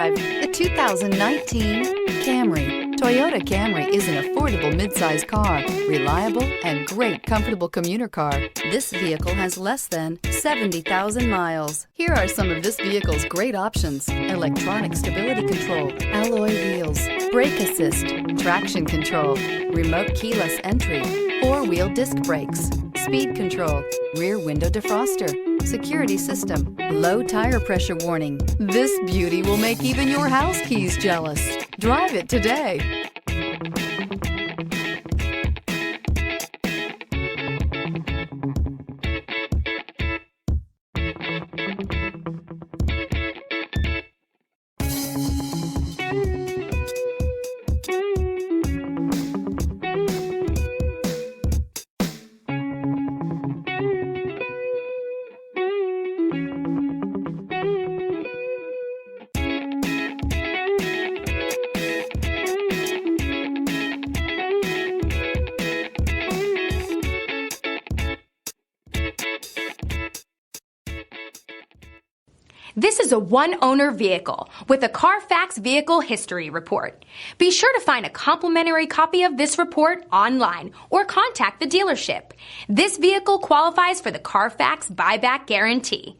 drive the 2019 Camry. Toyota Camry is an affordable midsize car, reliable and great comfortable commuter car. This vehicle has less than 70,000 miles. Here are some of this vehicle's great options: electronic stability control, alloy wheels, brake assist, traction control, remote keyless entry, four-wheel disc brakes, speed control, rear window defroster, security system, low tire pressure warning. This beauty will make even your house keys jealous. Drive it today. This is a one-owner vehicle with a Carfax Vehicle History Report. Be sure to find a complimentary copy of this report online or contact the dealership. This vehicle qualifies for the Carfax Buyback Guarantee.